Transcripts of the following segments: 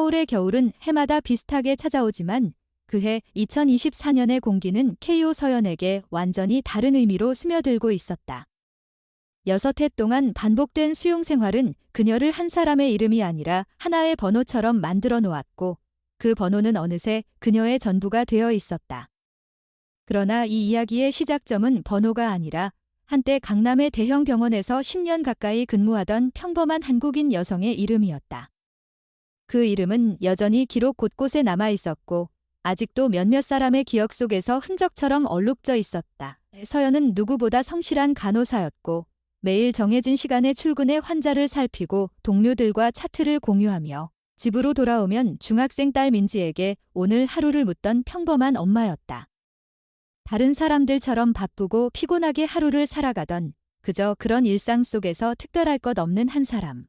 서울의 겨울은 해마다 비슷하게 찾아오지만 그해 2024년의 공기는 KO 서연에게 완전히 다른 의미로 스며들고 있었다. 6해 동안 반복된 수용 생활은 그녀를 한 사람의 이름이 아니라 하나의 번호처럼 만들어 놓았고 그 번호는 어느새 그녀의 전부가 되어 있었다. 그러나 이 이야기의 시작점은 번호가 아니라 한때 강남의 대형 병원에서 10년 가까이 근무하던 평범한 한국인 여성의 이름이었다. 그 이름은 여전히 기록 곳곳에 남아 있었고 아직도 몇몇 사람의 기억 속에서 흔적처럼 얼룩져 있었다. 서연은 누구보다 성실한 간호사였고 매일 정해진 시간에 출근해 환자를 살피고 동료들과 차트를 공유하며 집으로 돌아오면 중학생 딸 민지에게 오늘 하루를 묻던 평범한 엄마였다. 다른 사람들처럼 바쁘고 피곤하게 하루를 살아가던 그저 그런 일상 속에서 특별할 것 없는 한 사람.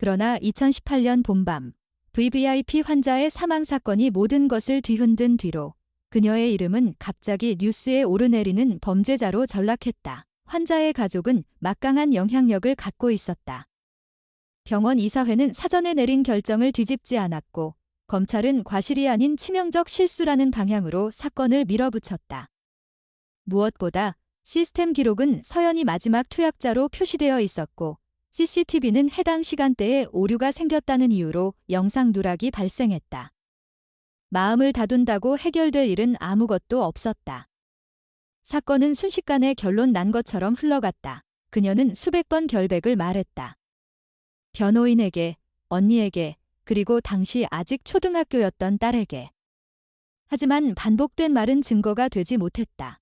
그러나 2018년 봄밤 VVIP 환자의 사망 사건이 모든 것을 뒤흔든 뒤로 그녀의 이름은 갑자기 뉴스에 오르내리는 범죄자로 전락했다. 환자의 가족은 막강한 영향력을 갖고 있었다. 병원 이사회는 사전에 내린 결정을 뒤집지 않았고 검찰은 과실이 아닌 치명적 실수라는 방향으로 사건을 밀어붙였다. 무엇보다 시스템 기록은 서연이 마지막 투약자로 표시되어 있었고 CCTV는 해당 시간대에 오류가 생겼다는 이유로 영상 누락이 발생했다. 마음을 다둔다고 해결될 일은 아무것도 없었다. 사건은 순식간에 결론 난 것처럼 흘러갔다. 그녀는 수백 번 결백을 말했다. 변호인에게, 언니에게, 그리고 당시 아직 초등학교였던 딸에게. 하지만 반복된 말은 증거가 되지 못했다.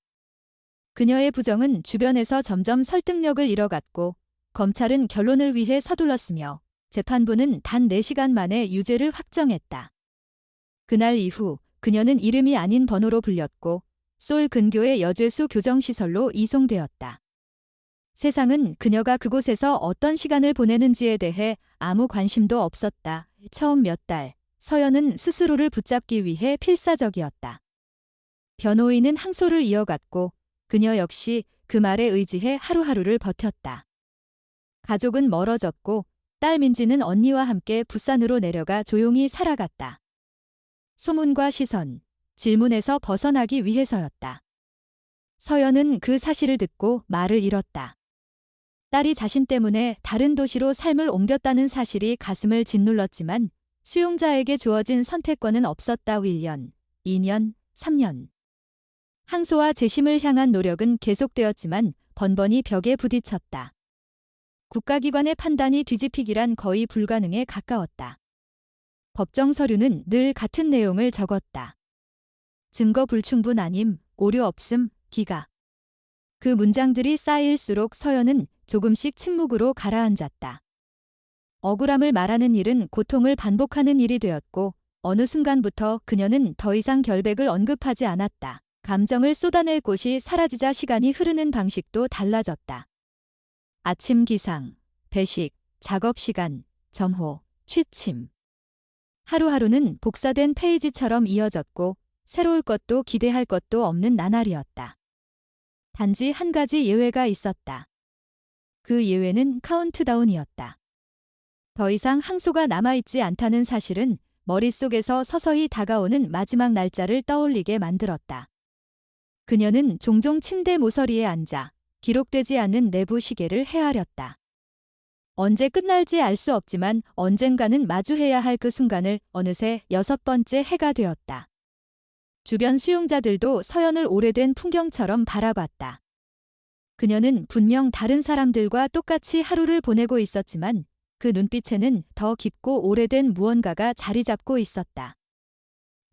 그녀의 부정은 주변에서 점점 설득력을 잃어갔고 검찰은 결론을 위해 서둘렀으며 재판부는 단 4시간 만에 유죄를 확정했다. 그날 이후 그녀는 이름이 아닌 번호로 불렸고 소울 근교의 여죄수 교정시설로 이송되었다. 세상은 그녀가 그곳에서 어떤 시간을 보내는지에 대해 아무 관심도 없었다. 처음 몇 달, 서연은 스스로를 붙잡기 위해 필사적이었다. 변호인은 항소를 이어갔고 그녀 역시 그 말에 의지해 하루하루를 버텼다. 가족은 멀어졌고 딸 민지는 언니와 함께 부산으로 내려가 조용히 살아갔다. 소문과 시선, 질문에서 벗어나기 위해서였다. 서연은 그 사실을 듣고 말을 잃었다. 딸이 자신 때문에 다른 도시로 삶을 옮겼다는 사실이 가슴을 짓눌렀지만 수용자에게 주어진 선택권은 없었다. 1년, 2년, 3년. 항소와 재심을 향한 노력은 계속되었지만 번번이 벽에 부딪혔다. 국가기관의 판단이 뒤집히기란 거의 불가능에 가까웠다. 법정 서류는 늘 같은 내용을 적었다. 증거 불충분 아님, 오류 없음, 기각. 그 문장들이 쌓일수록 서연은 조금씩 침묵으로 가라앉았다. 억울함을 말하는 일은 고통을 반복하는 일이 되었고 어느 순간부터 그녀는 더 이상 결백을 언급하지 않았다. 감정을 쏟아낼 곳이 사라지자 시간이 흐르는 방식도 달라졌다. 아침 기상, 배식, 작업 시간, 점호, 취침. 하루하루는 복사된 페이지처럼 이어졌고 새로울 것도 기대할 것도 없는 나날이었다. 단지 한 가지 예외가 있었다. 그 예외는 카운트다운이었다. 더 이상 항소가 남아있지 않다는 사실은 머릿속에서 서서히 다가오는 마지막 날짜를 떠올리게 만들었다. 그녀는 종종 침대 모서리에 앉아 기록되지 않는 내부 시계를 헤아렸다. 언제 끝날지 알 수 없지만 언젠가는 마주해야 할 그 순간을 어느새 6번째 해가 되었다. 주변 수용자들도 서연을 오래된 풍경처럼 바라봤다. 그녀는 분명 다른 사람들과 똑같이 하루를 보내고 있었지만 그 눈빛에는 더 깊고 오래된 무언가가 자리 잡고 있었다.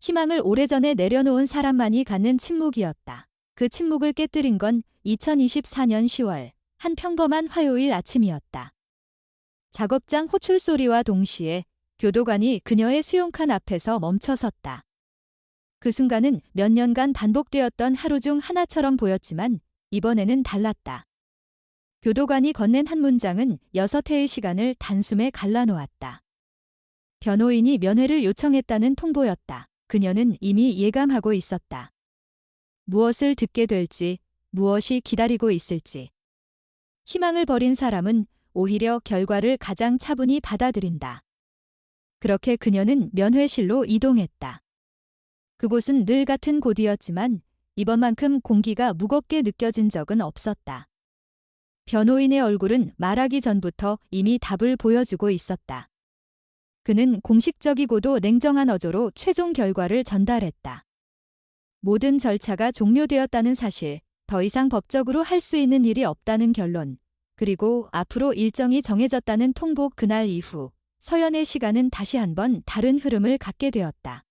희망을 오래전에 내려놓은 사람만이 갖는 침묵이었다. 그 침묵을 깨뜨린 건 2024년 10월 한 평범한 화요일 아침이었다. 작업장 호출 소리와 동시에 교도관이 그녀의 수용칸 앞에서 멈춰섰다. 그 순간은 몇 년간 반복되었던 하루 중 하나처럼 보였지만 이번에는 달랐다. 교도관이 건넨 한 문장은 6회의 시간을 단숨에 갈라놓았다. 변호인이 면회를 요청했다는 통보였다. 그녀는 이미 예감하고 있었다. 무엇을 듣게 될지, 무엇이 기다리고 있을지. 희망을 버린 사람은 오히려 결과를 가장 차분히 받아들인다. 그렇게 그녀는 면회실로 이동했다. 그곳은 늘 같은 곳이었지만 이번만큼 공기가 무겁게 느껴진 적은 없었다. 변호인의 얼굴은 말하기 전부터 이미 답을 보여주고 있었다. 그는 공식적이고도 냉정한 어조로 최종 결과를 전달했다. 모든 절차가 종료되었다는 사실, 더 이상 법적으로 할 수 있는 일이 없다는 결론, 그리고 앞으로 일정이 정해졌다는 통보. 그날 이후 서연의 시간은 다시 한번 다른 흐름을 갖게 되었다.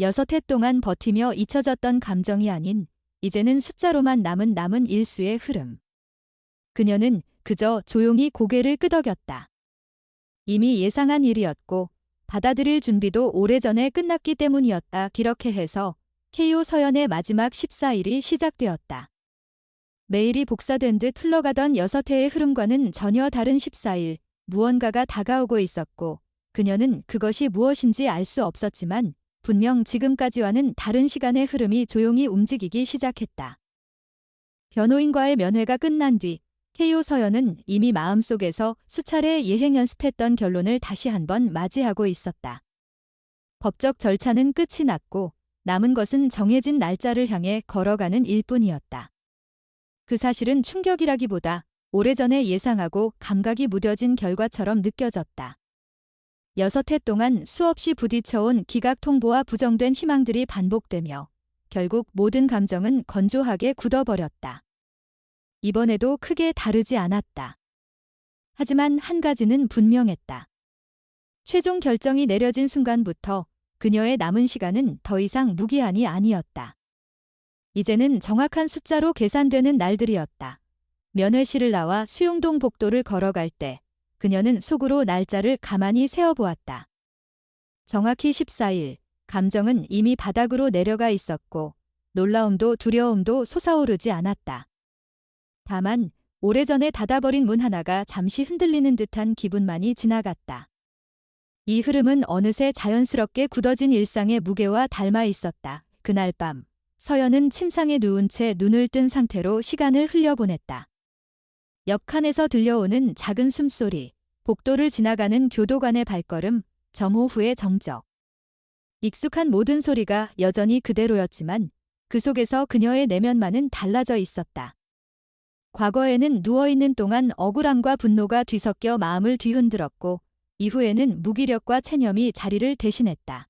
6해 동안 버티며 잊혀졌던 감정이 아닌 이제는 숫자로만 남은 일수의 흐름. 그녀는 그저 조용히 고개를 끄덕였다. 이미 예상한 일이었고 받아들일 준비도 오래전에 끝났기 때문이었다. 이렇게 해서 KO 서연의 마지막 14일이 시작되었다. 매일이 복사된 듯 흘러가던 6해의 흐름과는 전혀 다른 14일, 무언가가 다가오고 있었고 그녀는 그것이 무엇인지 알 수 없었지만 분명 지금까지와는 다른 시간의 흐름이 조용히 움직이기 시작했다. 변호인과의 면회가 끝난 뒤 KO 서연은 이미 마음속에서 수차례 예행 연습했던 결론을 다시 한번 맞이하고 있었다. 법적 절차는 끝이 났고 남은 것은 정해진 날짜를 향해 걸어가는 일뿐이었다. 그 사실은 충격이라기보다 오래전에 예상하고 감각이 무뎌진 결과처럼 느껴졌다. 6해 동안 수없이 부딪혀온 기각 통보와 부정된 희망들이 반복되며 결국 모든 감정은 건조하게 굳어버렸다. 이번에도 크게 다르지 않았다. 하지만 한 가지는 분명했다. 최종 결정이 내려진 순간부터 그녀의 남은 시간은 더 이상 무기한이 아니었다. 이제는 정확한 숫자로 계산되는 날들이었다. 면회실을 나와 수용동 복도를 걸어갈 때 그녀는 속으로 날짜를 가만히 세어보았다. 정확히 14일, 감정은 이미 바닥으로 내려가 있었고 놀라움도 두려움도 솟아오르지 않았다. 다만 오래전에 닫아버린 문 하나가 잠시 흔들리는 듯한 기분만이 지나갔다. 이 흐름은 어느새 자연스럽게 굳어진 일상의 무게와 닮아 있었다. 그날 밤, 서연은 침상에 누운 채 눈을 뜬 상태로 시간을 흘려보냈다. 옆 칸에서 들려오는 작은 숨소리, 복도를 지나가는 교도관의 발걸음, 점호 후의 정적. 익숙한 모든 소리가 여전히 그대로였지만 그 속에서 그녀의 내면만은 달라져 있었다. 과거에는 누워있는 동안 억울함과 분노가 뒤섞여 마음을 뒤흔들었고 이후에는 무기력과 체념이 자리를 대신했다.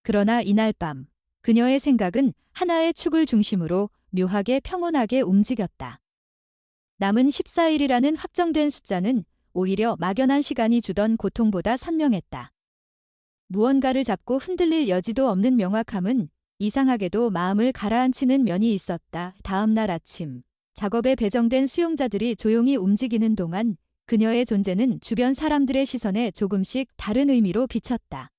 그러나 이날 밤 그녀의 생각은 하나의 축을 중심으로 묘하게 평온하게 움직였다. 남은 14일이라는 확정된 숫자는 오히려 막연한 시간이 주던 고통보다 선명했다. 무언가를 잡고 흔들릴 여지도 없는 명확함은 이상하게도 마음을 가라앉히는 면이 있었다. 다음 날 아침, 작업에 배정된 수용자들이 조용히 움직이는 동안 그녀의 존재는 주변 사람들의 시선에 조금씩 다른 의미로 비쳤다.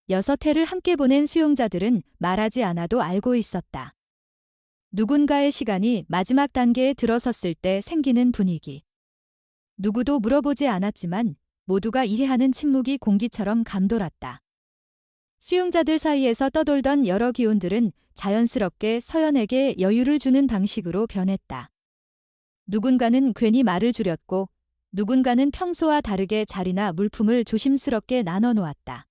6해를 함께 보낸 수용자들은 말하지 않아도 알고 있었다. 누군가의 시간이 마지막 단계에 들어섰을 때 생기는 분위기. 누구도 물어보지 않았지만 모두가 이해하는 침묵이 공기처럼 감돌았다. 수용자들 사이에서 떠돌던 여러 기운들은 자연스럽게 서연에게 여유를 주는 방식으로 변했다. 누군가는 괜히 말을 줄였고 누군가는 평소와 다르게 자리나 물품을 조심스럽게 나눠 놓았다.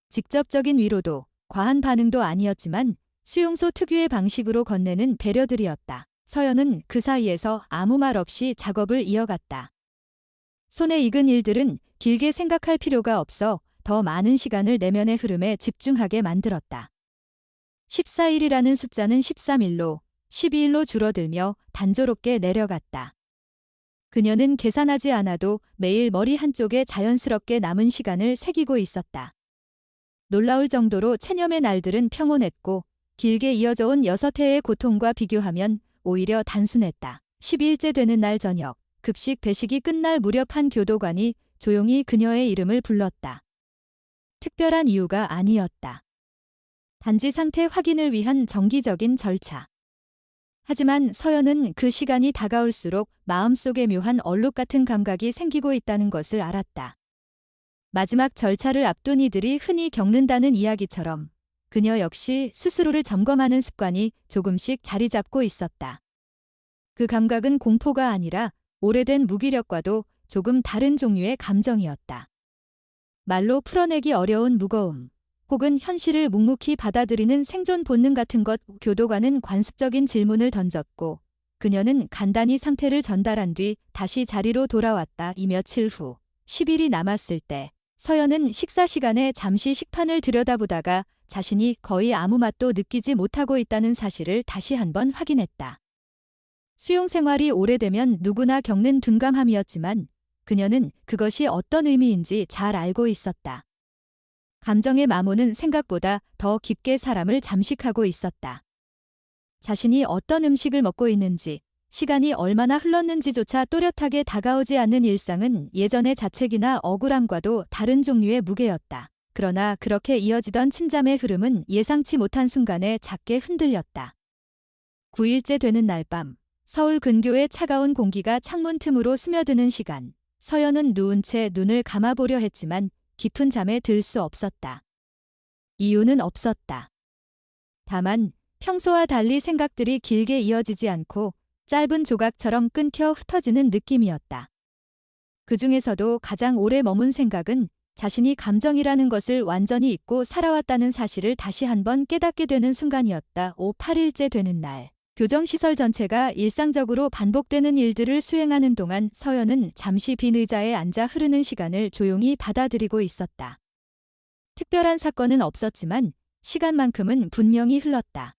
직접적인 위로도 과한 반응도 아니었지만 수용소 특유의 방식으로 건네는 배려들이었다. 서연은 그 사이에서 아무 말 없이 작업을 이어갔다. 손에 익은 일들은 길게 생각할 필요가 없어 더 많은 시간을 내면의 흐름에 집중하게 만들었다. 14일이라는 숫자는 13일로, 12일로 줄어들며 단조롭게 내려갔다. 그녀는 계산하지 않아도 매일 머리 한쪽에 자연스럽게 남은 시간을 새기고 있었다. 놀라울 정도로 체념의 날들은 평온했고 길게 이어져온 6해의 고통과 비교하면 오히려 단순했다. 10일째 되는 날 저녁, 급식 배식이 끝날 무렵 한 교도관이 조용히 그녀의 이름을 불렀다. 특별한 이유가 아니었다. 단지 상태 확인을 위한 정기적인 절차. 하지만 서연은 그 시간이 다가올수록 마음속에 묘한 얼룩 같은 감각이 생기고 있다는 것을 알았다. 마지막 절차를 앞둔 이들이 흔히 겪는다는 이야기처럼 그녀 역시 스스로를 점검하는 습관이 조금씩 자리 잡고 있었다. 그 감각은 공포가 아니라 오래된 무기력과도 조금 다른 종류의 감정이었다. 말로 풀어내기 어려운 무거움, 혹은 현실을 묵묵히 받아들이는 생존 본능 같은 것. 교도관은 관습적인 질문을 던졌고 그녀는 간단히 상태를 전달한 뒤 다시 자리로 돌아왔다. 이 며칠 후 10일이 남았을 때 서연은 식사 시간에 잠시 식판을 들여다보다가 자신이 거의 아무 맛도 느끼지 못하고 있다는 사실을 다시 한번 확인했다. 수용 생활이 오래되면 누구나 겪는 둔감함이었지만 그녀는 그것이 어떤 의미인지 잘 알고 있었다. 감정의 마모는 생각보다 더 깊게 사람을 잠식하고 있었다. 자신이 어떤 음식을 먹고 있는지, 시간이 얼마나 흘렀는지조차 또렷하게 다가오지 않는 일상은 예전의 자책이나 억울함과도 다른 종류의 무게였다. 그러나 그렇게 이어지던 침잠의 흐름은 예상치 못한 순간에 작게 흔들렸다. 9일째 되는 날 밤, 서울 근교의 차가운 공기가 창문 틈으로 스며드는 시간, 서연은 누운 채 눈을 감아보려 했지만 깊은 잠에 들 수 없었다. 이유는 없었다. 다만 평소와 달리 생각들이 길게 이어지지 않고 짧은 조각처럼 끊겨 흩어지는 느낌이었다. 그 중에서도 가장 오래 머문 생각은 자신이 감정이라는 것을 완전히 잊고 살아왔다는 사실을 다시 한번 깨닫게 되는 순간이었다. 8일째 되는 날, 교정시설 전체가 일상적으로 반복되는 일들을 수행하는 동안 서연은 잠시 빈 의자에 앉아 흐르는 시간을 조용히 받아들이고 있었다. 특별한 사건은 없었지만 시간만큼은 분명히 흘렀다.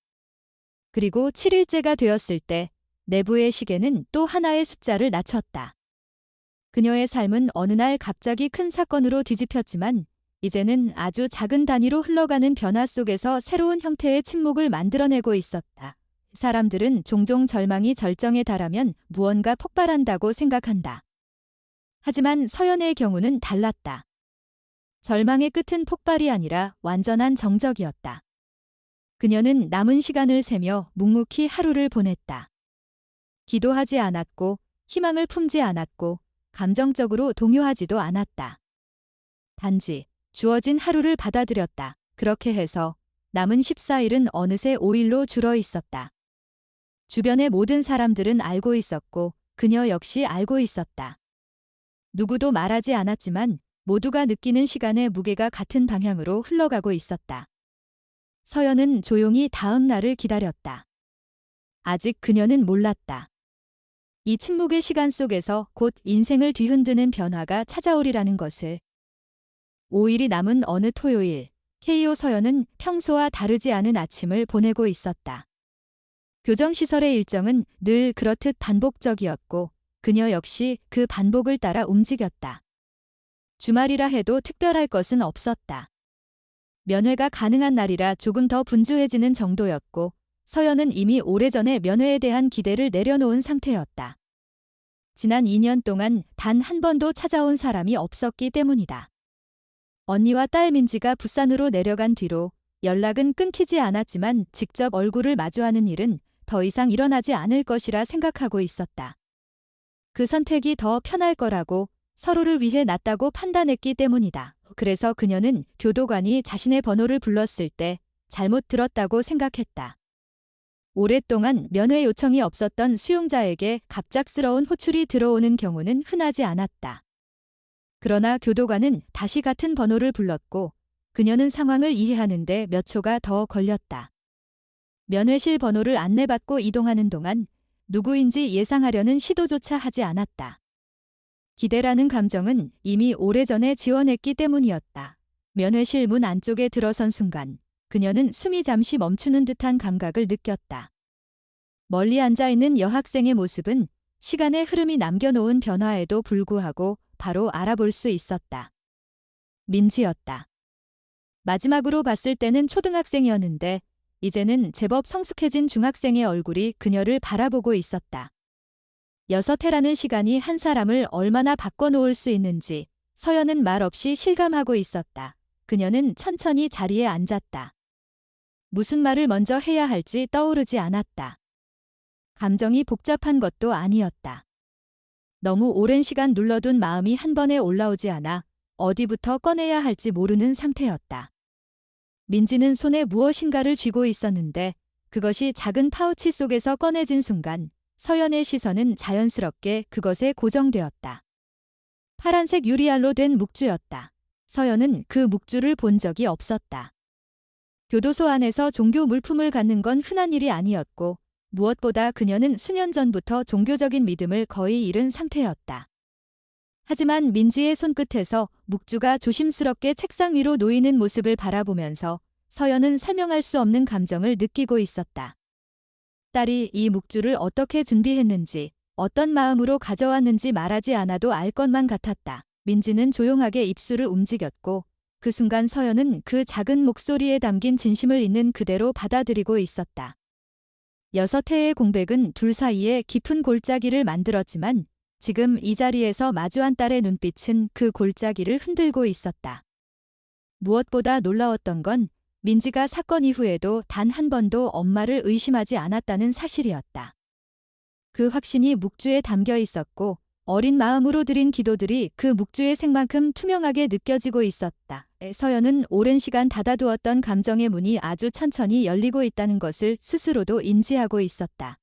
그리고 7일째가 되었을 때 내부의 시계는 또 하나의 숫자를 낮췄다. 그녀의 삶은 어느 날 갑자기 큰 사건으로 뒤집혔지만 이제는 아주 작은 단위로 흘러가는 변화 속에서 새로운 형태의 침묵을 만들어내고 있었다. 사람들은 종종 절망이 절정에 달하면 무언가 폭발한다고 생각한다. 하지만 서연의 경우는 달랐다. 절망의 끝은 폭발이 아니라 완전한 정적이었다. 그녀는 남은 시간을 세며 묵묵히 하루를 보냈다. 기도하지 않았고 희망을 품지 않았고 감정적으로 동요하지도 않았다. 단지 주어진 하루를 받아들였다. 그렇게 해서 남은 14일은 어느새 5일로 줄어 있었다. 주변의 모든 사람들은 알고 있었고 그녀 역시 알고 있었다. 누구도 말하지 않았지만 모두가 느끼는 시간의 무게가 같은 방향으로 흘러가고 있었다. 서연은 조용히 다음 날을 기다렸다. 아직 그녀는 몰랐다. 이 침묵의 시간 속에서 곧 인생을 뒤흔드는 변화가 찾아오리라는 것을. 5일이 남은 어느 토요일, KO 서연은 평소와 다르지 않은 아침을 보내고 있었다. 교정시설의 일정은 늘 그렇듯 반복적이었고 그녀 역시 그 반복을 따라 움직였다. 주말이라 해도 특별할 것은 없었다. 면회가 가능한 날이라 조금 더 분주해지는 정도였고 서연은 이미 오래전에 면회에 대한 기대를 내려놓은 상태였다. 지난 2년 동안 단 한 번도 찾아온 사람이 없었기 때문이다. 언니와 딸 민지가 부산으로 내려간 뒤로 연락은 끊기지 않았지만 직접 얼굴을 마주하는 일은 더 이상 일어나지 않을 것이라 생각하고 있었다. 그 선택이 더 편할 거라고 서로를 위해 낫다고 판단했기 때문이다. 그래서 그녀는 교도관이 자신의 번호를 불렀을 때 잘못 들었다고 생각했다. 오랫동안 면회 요청이 없었던 수용자에게 갑작스러운 호출이 들어오는 경우는 흔하지 않았다. 그러나 교도관은 다시 같은 번호를 불렀고 그녀는 상황을 이해하는데 몇 초가 더 걸렸다. 면회실 번호를 안내받고 이동하는 동안 누구인지 예상하려는 시도조차 하지 않았다. 기대라는 감정은 이미 오래전에 지워냈기 때문이었다. 면회실 문 안쪽에 들어선 순간 그녀는 숨이 잠시 멈추는 듯한 감각을 느꼈다. 멀리 앉아있는 여학생의 모습은 시간의 흐름이 남겨놓은 변화에도 불구하고 바로 알아볼 수 있었다. 민지였다. 마지막으로 봤을 때는 초등학생이었는데 이제는 제법 성숙해진 중학생의 얼굴이 그녀를 바라보고 있었다. 6해라는 시간이 한 사람을 얼마나 바꿔놓을 수 있는지 서연은 말없이 실감하고 있었다. 그녀는 천천히 자리에 앉았다. 무슨 말을 먼저 해야 할지 떠오르지 않았다. 감정이 복잡한 것도 아니었다. 너무 오랜 시간 눌러둔 마음이 한 번에 올라오지 않아 어디부터 꺼내야 할지 모르는 상태였다. 민지는 손에 무엇인가를 쥐고 있었는데 그것이 작은 파우치 속에서 꺼내진 순간 서연의 시선은 자연스럽게 그것에 고정되었다. 파란색 유리알로 된 묵주였다. 서연은 그 묵주를 본 적이 없었다. 교도소 안에서 종교 물품을 갖는 건 흔한 일이 아니었고 무엇보다 그녀는 수년 전부터 종교적인 믿음을 거의 잃은 상태였다. 하지만 민지의 손끝에서 묵주가 조심스럽게 책상 위로 놓이는 모습을 바라보면서 서연은 설명할 수 없는 감정을 느끼고 있었다. 딸이 이 묵주를 어떻게 준비했는지, 어떤 마음으로 가져왔는지 말하지 않아도 알 것만 같았다. 민지는 조용하게 입술을 움직였고 그 순간 서연은 그 작은 목소리에 담긴 진심을 있는 그대로 받아들이고 있었다. 6회의 공백은 둘 사이에 깊은 골짜기를 만들었지만 지금 이 자리에서 마주한 딸의 눈빛은 그 골짜기를 흔들고 있었다. 무엇보다 놀라웠던 건 민지가 사건 이후에도 단 한 번도 엄마를 의심하지 않았다는 사실이었다. 그 확신이 묵주에 담겨 있었고 어린 마음으로 드린 기도들이 그 묵주의 색만큼 투명하게 느껴지고 있었다. 서연은 오랜 시간 닫아두었던 감정의 문이 아주 천천히 열리고 있다는 것을 스스로도 인지하고 있었다.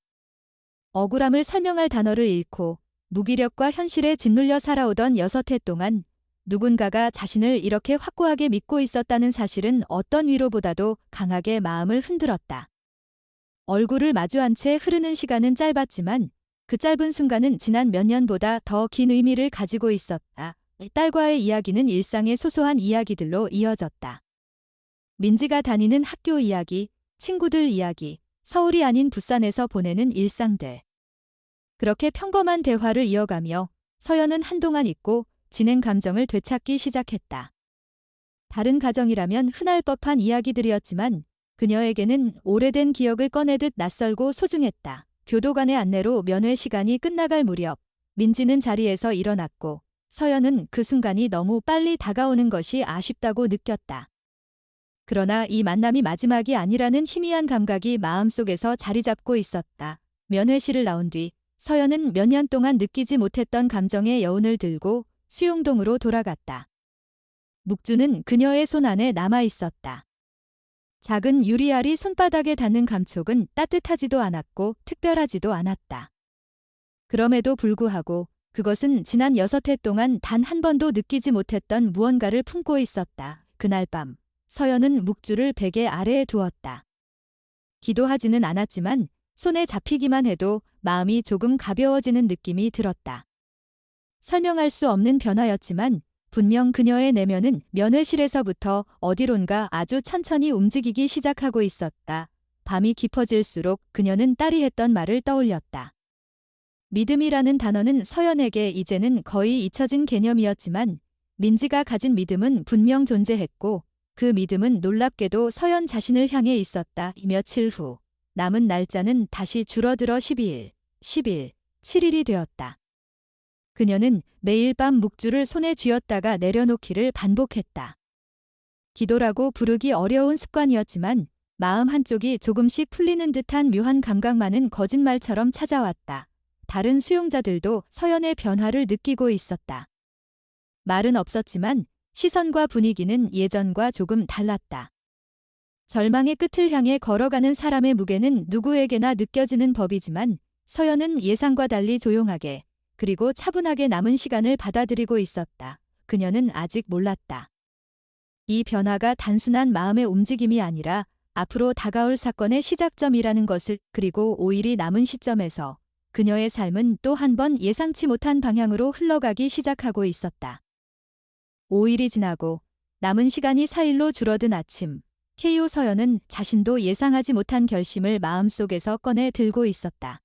억울함을 설명할 단어를 잃고 무기력과 현실에 짓눌려 살아오던 6해 동안 누군가가 자신을 이렇게 확고하게 믿고 있었다는 사실은 어떤 위로보다도 강하게 마음을 흔들었다. 얼굴을 마주한 채 흐르는 시간은 짧았지만 그 짧은 순간은 지난 몇 년보다 더 긴 의미를 가지고 있었다. 딸과의 이야기는 일상의 소소한 이야기들로 이어졌다. 민지가 다니는 학교 이야기, 친구들 이야기, 서울이 아닌 부산에서 보내는 일상들. 그렇게 평범한 대화를 이어가며 서연은 한동안 잊고 지낸 감정을 되찾기 시작했다. 다른 가정이라면 흔할 법한 이야기들이었지만 그녀에게는 오래된 기억을 꺼내듯 낯설고 소중했다. 교도관의 안내로 면회 시간이 끝나갈 무렵 민지는 자리에서 일어났고 서연은 그 순간이 너무 빨리 다가오는 것이 아쉽다고 느꼈다. 그러나 이 만남이 마지막이 아니라는 희미한 감각이 마음속에서 자리 잡고 있었다. 면회실을 나온 뒤 서연은 몇 년 동안 느끼지 못했던 감정의 여운을 들고 수용동으로 돌아갔다. 묵주는 그녀의 손 안에 남아 있었다. 작은 유리알이 손바닥에 닿는 감촉은 따뜻하지도 않았고 특별하지도 않았다. 그럼에도 불구하고 그것은 지난 6해 동안 단 한 번도 느끼지 못했던 무언가를 품고 있었다. 그날 밤 서연은 묵주를 베개 아래에 두었다. 기도하지는 않았지만 손에 잡히기만 해도 마음이 조금 가벼워지는 느낌이 들었다. 설명할 수 없는 변화였지만 분명 그녀의 내면은 면회실에서부터 어디론가 아주 천천히 움직이기 시작하고 있었다. 밤이 깊어질수록 그녀는 딸이 했던 말을 떠올렸다. 믿음이라는 단어는 서연에게 이제는 거의 잊혀진 개념이었지만 민지가 가진 믿음은 분명 존재했고 그 믿음은 놀랍게도 서연 자신을 향해 있었다. 며칠 후 남은 날짜는 다시 줄어들어 12일, 10일, 7일이 되었다. 그녀는 매일 밤 묵주를 손에 쥐었다가 내려놓기를 반복했다. 기도라고 부르기 어려운 습관이었지만 마음 한쪽이 조금씩 풀리는 듯한 묘한 감각만은 거짓말처럼 찾아왔다. 다른 수용자들도 서연의 변화를 느끼고 있었다. 말은 없었지만 시선과 분위기는 예전과 조금 달랐다. 절망의 끝을 향해 걸어가는 사람의 무게는 누구에게나 느껴지는 법이지만 서연은 예상과 달리 조용하게 그리고 차분하게 남은 시간을 받아들이고 있었다. 그녀는 아직 몰랐다. 이 변화가 단순한 마음의 움직임이 아니라 앞으로 다가올 사건의 시작점이라는 것을 그리고 5일이 남은 시점에서 그녀의 삶은 또 한 번 예상치 못한 방향으로 흘러가기 시작하고 있었다. 5일이 지나고 남은 시간이 4일로 줄어든 아침, KO 서연은 자신도 예상하지 못한 결심을 마음속에서 꺼내 들고 있었다.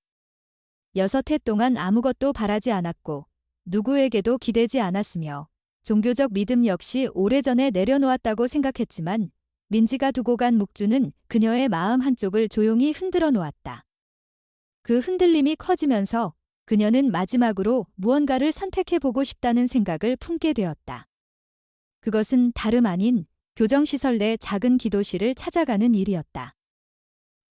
6해 동안 아무것도 바라지 않았고 누구에게도 기대지 않았으며 종교적 믿음 역시 오래전에 내려놓았다고 생각했지만 민지가 두고 간 묵주는 그녀의 마음 한쪽을 조용히 흔들어 놓았다. 그 흔들림이 커지면서 그녀는 마지막으로 무언가를 선택해보고 싶다는 생각을 품게 되었다. 그것은 다름 아닌 교정시설 내 작은 기도실을 찾아가는 일이었다.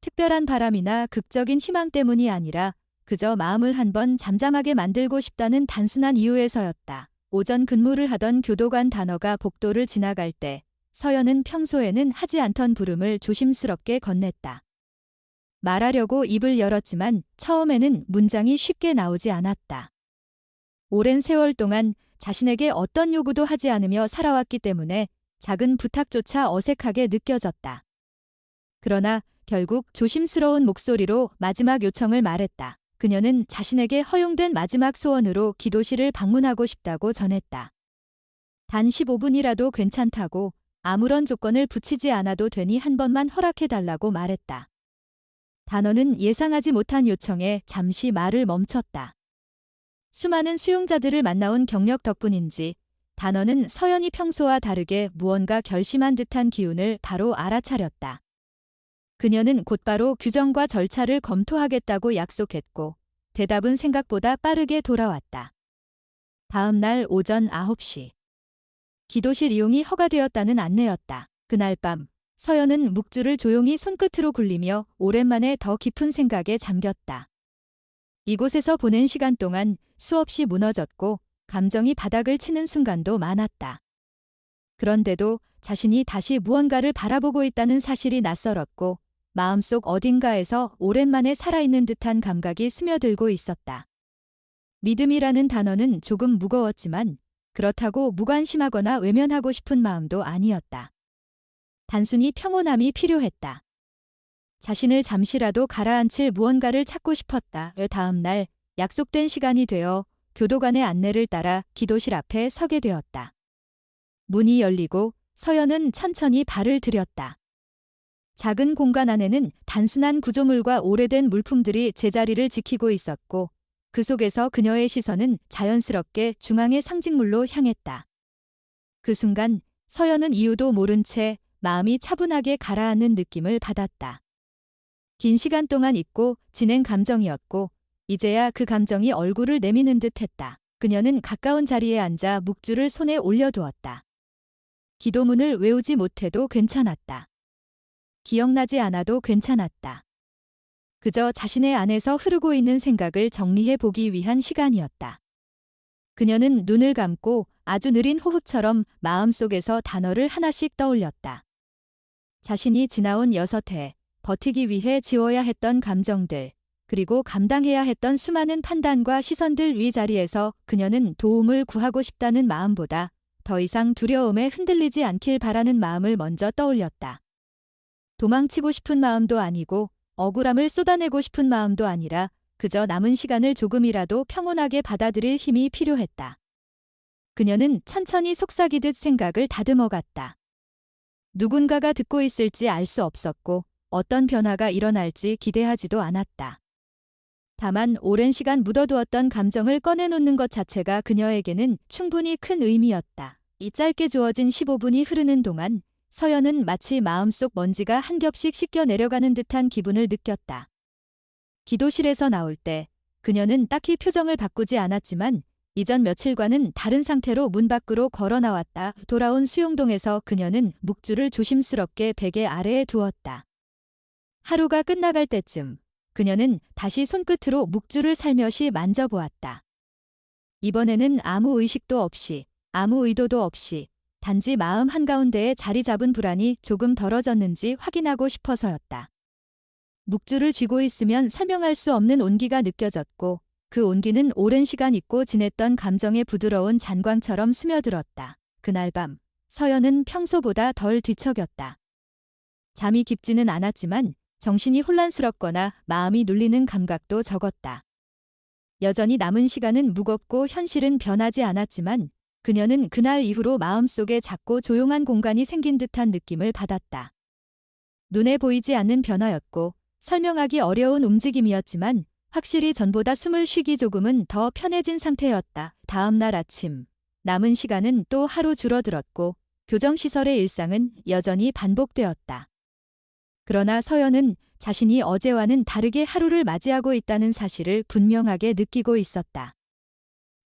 특별한 바람이나 극적인 희망 때문이 아니라 그저 마음을 한번 잠잠하게 만들고 싶다는 단순한 이유에서였다. 오전 근무를 하던 교도관 단어가 복도를 지나갈 때 서연은 평소에는 하지 않던 부름을 조심스럽게 건넸다. 말하려고 입을 열었지만 처음에는 문장이 쉽게 나오지 않았다. 오랜 세월 동안 자신에게 어떤 요구도 하지 않으며 살아왔기 때문에 작은 부탁조차 어색하게 느껴졌다. 그러나 결국 조심스러운 목소리로 마지막 요청을 말했다. 그녀는 자신에게 허용된 마지막 소원으로 기도실을 방문하고 싶다고 전했다. 단 15분이라도 괜찮다고, 아무런 조건을 붙이지 않아도 되니 한 번만 허락해달라고 말했다. 단원은 예상하지 못한 요청에 잠시 말을 멈췄다. 수많은 수용자들을 만나온 경력 덕분인지 단원은 서연이 평소와 다르게 무언가 결심한 듯한 기운을 바로 알아차렸다. 그녀는 곧바로 규정과 절차를 검토하겠다고 약속했고 대답은 생각보다 빠르게 돌아왔다. 다음 날 오전 9시. 기도실 이용이 허가되었다는 안내였다. 그날 밤 서연은 묵주를 조용히 손끝으로 굴리며 오랜만에 더 깊은 생각에 잠겼다. 이곳에서 보낸 시간 동안 수없이 무너졌고 감정이 바닥을 치는 순간도 많았다. 그런데도 자신이 다시 무언가를 바라보고 있다는 사실이 낯설었고 마음속 어딘가에서 오랜만에 살아있는 듯한 감각이 스며들고 있었다. 믿음이라는 단어는 조금 무거웠지만 그렇다고 무관심하거나 외면하고 싶은 마음도 아니었다. 단순히 평온함이 필요했다. 자신을 잠시라도 가라앉힐 무언가를 찾고 싶었다. 다음 날 약속된 시간이 되어 교도관의 안내를 따라 기도실 앞에 서게 되었다. 문이 열리고 서연은 천천히 발을 들였다. 작은 공간 안에는 단순한 구조물과 오래된 물품들이 제자리를 지키고 있었고 그 속에서 그녀의 시선은 자연스럽게 중앙의 상징물로 향했다. 그 순간 서연은 이유도 모른 채 마음이 차분하게 가라앉는 느낌을 받았다. 긴 시간 동안 잊고 지낸 감정이었고 이제야 그 감정이 얼굴을 내미는 듯했다. 그녀는 가까운 자리에 앉아 묵주를 손에 올려두었다. 기도문을 외우지 못해도 괜찮았다. 기억나지 않아도 괜찮았다. 그저 자신의 안에서 흐르고 있는 생각을 정리해 보기 위한 시간이었다. 그녀는 눈을 감고 아주 느린 호흡처럼 마음속에서 단어를 하나씩 떠올렸다. 자신이 지나온 6해, 버티기 위해 지워야 했던 감정들, 그리고 감당해야 했던 수많은 판단과 시선들 위자리에서 그녀는 도움을 구하고 싶다는 마음보다 더 이상 두려움에 흔들리지 않길 바라는 마음을 먼저 떠올렸다. 도망치고 싶은 마음도 아니고 억울함을 쏟아내고 싶은 마음도 아니라 그저 남은 시간을 조금이라도 평온하게 받아들일 힘이 필요했다. 그녀는 천천히 속삭이듯 생각을 다듬어갔다. 누군가가 듣고 있을지 알 수 없었고 어떤 변화가 일어날지 기대하지도 않았다. 다만 오랜 시간 묻어두었던 감정을 꺼내놓는 것 자체가 그녀에게는 충분히 큰 의미였다. 이 짧게 주어진 15분이 흐르는 동안 서연은 마치 마음속 먼지가 한 겹씩 씻겨 내려가는 듯한 기분을 느꼈다. 기도실에서 나올 때 그녀는 딱히 표정을 바꾸지 않았지만 이전 며칠과는 다른 상태로 문 밖으로 걸어 나왔다. 돌아온 수용동에서 그녀는 묵주를 조심스럽게 베개 아래에 두었다. 하루가 끝나갈 때쯤 그녀는 다시 손끝으로 묵주를 살며시 만져보았다. 이번에는 아무 의식도 없이, 아무 의도도 없이 단지 마음 한가운데에 자리 잡은 불안이 조금 덜어졌는지 확인하고 싶어서였다. 묵주를 쥐고 있으면 설명할 수 없는 온기가 느껴졌고 그 온기는 오랜 시간 잊고 지냈던 감정의 부드러운 잔광처럼 스며들었다. 그날 밤 서연은 평소보다 덜 뒤척였다. 잠이 깊지는 않았지만 정신이 혼란스럽거나 마음이 눌리는 감각도 적었다. 여전히 남은 시간은 무겁고 현실은 변하지 않았지만 그녀는 그날 이후로 마음속에 작고 조용한 공간이 생긴 듯한 느낌을 받았다. 눈에 보이지 않는 변화였고 설명하기 어려운 움직임이었지만 확실히 전보다 숨을 쉬기 조금은 더 편해진 상태였다. 다음 날 아침 남은 시간은 또 하루 줄어들었고 교정시설의 일상은 여전히 반복되었다. 그러나 서연은 자신이 어제와는 다르게 하루를 맞이하고 있다는 사실을 분명하게 느끼고 있었다.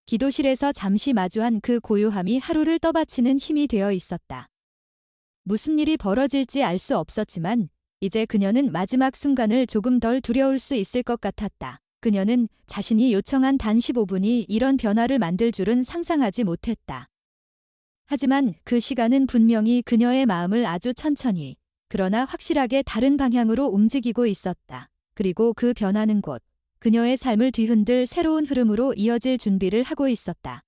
기도실에서 잠시 마주한 그 고요함이 하루를 떠받치는 힘이 되어 있었다. 무슨 일이 벌어질지 알 수 없었지만 이제 그녀는 마지막 순간을 조금 덜 두려울 수 있을 것 같았다. 그녀는 자신이 요청한 단 15분이 이런 변화를 만들 줄은 상상하지 못했다. 하지만 그 시간은 분명히 그녀의 마음을 아주 천천히 그러나 확실하게 다른 방향으로 움직이고 있었다. 그리고 그 변화는 곧 그녀의 삶을 뒤흔들 새로운 흐름으로 이어질 준비를 하고 있었다.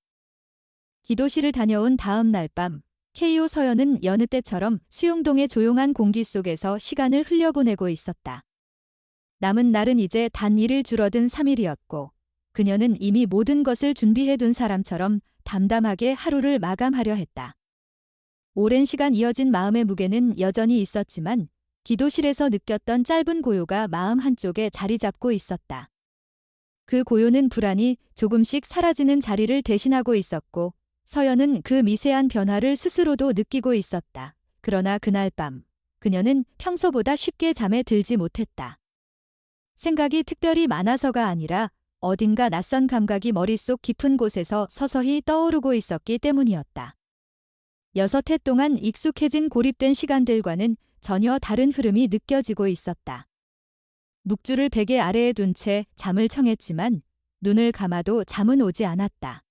기도실을 다녀온 다음 날 밤, KO 서연은 여느 때처럼 수용동의 조용한 공기 속에서 시간을 흘려보내고 있었다. 남은 날은 이제 단 1일 줄어든 3일이었고 그녀는 이미 모든 것을 준비해둔 사람처럼 담담하게 하루를 마감하려 했다. 오랜 시간 이어진 마음의 무게는 여전히 있었지만 기도실에서 느꼈던 짧은 고요가 마음 한쪽에 자리 잡고 있었다. 그 고요는 불안이 조금씩 사라지는 자리를 대신하고 있었고 서연은 그 미세한 변화를 스스로도 느끼고 있었다. 그러나 그날 밤 그녀는 평소보다 쉽게 잠에 들지 못했다. 생각이 특별히 많아서가 아니라 어딘가 낯선 감각이 머릿속 깊은 곳에서 서서히 떠오르고 있었기 때문이었다. 6해 동안 익숙해진 고립된 시간들과는 전혀 다른 흐름이 느껴지고 있었다. 묵주를 베개 아래에 둔 채 잠을 청했지만 눈을 감아도 잠은 오지 않았다.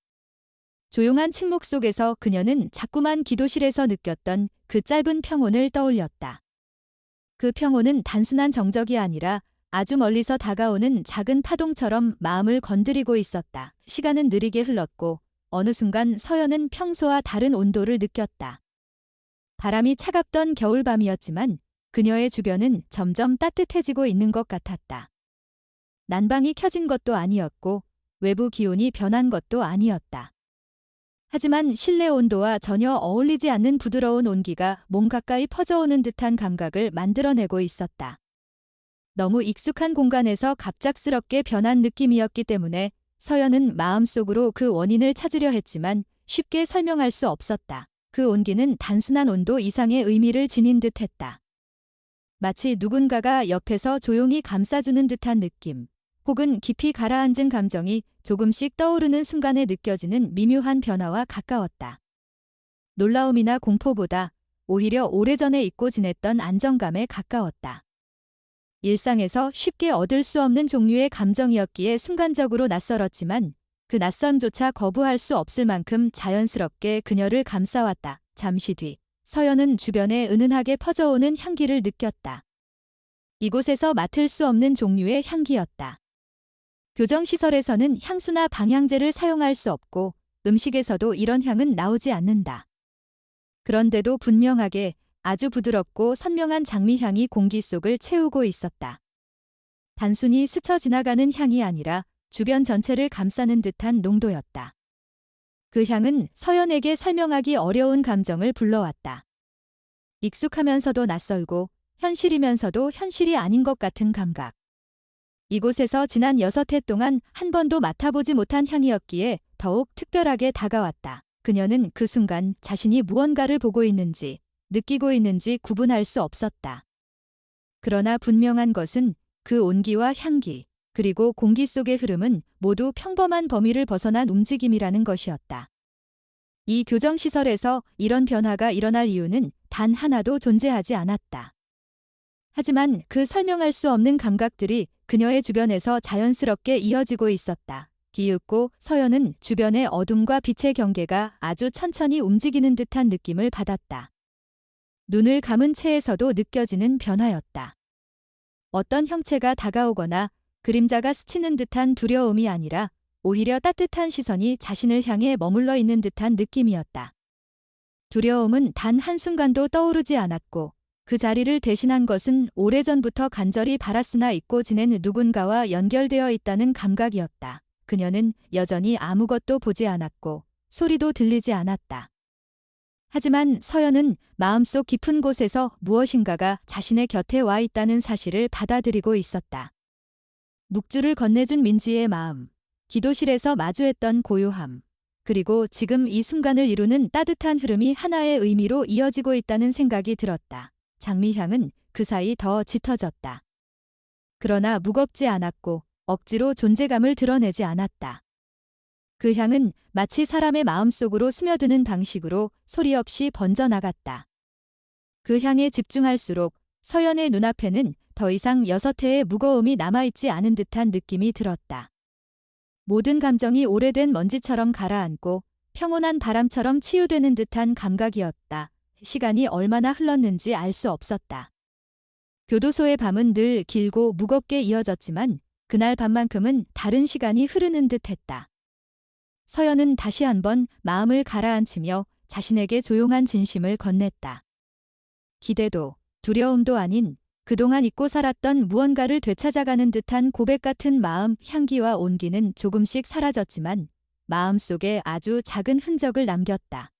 조용한 침묵 속에서 그녀는 자꾸만 기도실에서 느꼈던 그 짧은 평온을 떠올렸다. 그 평온은 단순한 정적이 아니라 아주 멀리서 다가오는 작은 파동처럼 마음을 건드리고 있었다. 시간은 느리게 흘렀고 어느 순간 서연은 평소와 다른 온도를 느꼈다. 바람이 차갑던 겨울밤이었지만 그녀의 주변은 점점 따뜻해지고 있는 것 같았다. 난방이 켜진 것도 아니었고 외부 기온이 변한 것도 아니었다. 하지만 실내 온도와 전혀 어울리지 않는 부드러운 온기가 몸 가까이 퍼져오는 듯한 감각을 만들어내고 있었다. 너무 익숙한 공간에서 갑작스럽게 변한 느낌이었기 때문에 서연은 마음속으로 그 원인을 찾으려 했지만 쉽게 설명할 수 없었다. 그 온기는 단순한 온도 이상의 의미를 지닌 듯했다. 마치 누군가가 옆에서 조용히 감싸주는 듯한 느낌, 혹은 깊이 가라앉은 감정이 조금씩 떠오르는 순간에 느껴지는 미묘한 변화와 가까웠다. 놀라움이나 공포보다 오히려 오래전에 잊고 지냈던 안정감에 가까웠다. 일상에서 쉽게 얻을 수 없는 종류의 감정이었기에 순간적으로 낯설었지만 그 낯섦조차 거부할 수 없을 만큼 자연스럽게 그녀를 감싸왔다. 잠시 뒤 서연은 주변에 은은하게 퍼져오는 향기를 느꼈다. 이곳에서 맡을 수 없는 종류의 향기였다. 교정시설에서는 향수나 방향제를 사용할 수 없고 음식에서도 이런 향은 나오지 않는다. 그런데도 분명하게 아주 부드럽고 선명한 장미향이 공기 속을 채우고 있었다. 단순히 스쳐 지나가는 향이 아니라 주변 전체를 감싸는 듯한 농도였다. 그 향은 서연에게 설명하기 어려운 감정을 불러왔다. 익숙하면서도 낯설고 현실이면서도 현실이 아닌 것 같은 감각. 이곳에서 지난 6해 동안 한 번도 맡아보지 못한 향이었기에 더욱 특별하게 다가왔다. 그녀는 그 순간 자신이 무언가를 보고 있는지 느끼고 있는지 구분할 수 없었다. 그러나 분명한 것은 그 온기와 향기, 그리고 공기 속의 흐름은 모두 평범한 범위를 벗어난 움직임이라는 것이었다. 이 교정시설에서 이런 변화가 일어날 이유는 단 하나도 존재하지 않았다. 하지만 그 설명할 수 없는 감각들이 그녀의 주변에서 자연스럽게 이어지고 있었다. 기읒고 서연은 주변의 어둠과 빛의 경계가 아주 천천히 움직이는 듯한 느낌을 받았다. 눈을 감은 채에서도 느껴지는 변화였다. 어떤 형체가 다가오거나 그림자가 스치는 듯한 두려움이 아니라 오히려 따뜻한 시선이 자신을 향해 머물러 있는 듯한 느낌이었다. 두려움은 단 한순간도 떠오르지 않았고 그 자리를 대신한 것은 오래전부터 간절히 바랐으나 잊고 지낸 누군가와 연결되어 있다는 감각이었다. 그녀는 여전히 아무것도 보지 않았고 소리도 들리지 않았다. 하지만 서연은 마음속 깊은 곳에서 무엇인가가 자신의 곁에 와 있다는 사실을 받아들이고 있었다. 묵주를 건네준 민지의 마음, 기도실에서 마주했던 고요함, 그리고 지금 이 순간을 이루는 따뜻한 흐름이 하나의 의미로 이어지고 있다는 생각이 들었다. 장미향은 그 사이 더 짙어졌다. 그러나 무겁지 않았고 억지로 존재감을 드러내지 않았다. 그 향은 마치 사람의 마음속으로 스며드는 방식으로 소리 없이 번져나갔다. 그 향에 집중할수록 서연의 눈앞에는 더 이상 6해의 무거움이 남아있지 않은 듯한 느낌이 들었다. 모든 감정이 오래된 먼지처럼 가라앉고 평온한 바람처럼 치유되는 듯한 감각이었다. 시간이 얼마나 흘렀는지 알 수 없었다. 교도소의 밤은 늘 길고 무겁게 이어졌지만 그날 밤만큼은 다른 시간이 흐르는 듯했다. 서연은 다시 한번 마음을 가라앉히며 자신에게 조용한 진심을 건넸다. 기대도 두려움도 아닌 그동안 잊고 살았던 무언가를 되찾아가는 듯한 고백 같은 마음, 향기와 온기는 조금씩 사라졌지만 마음속에 아주 작은 흔적을 남겼다.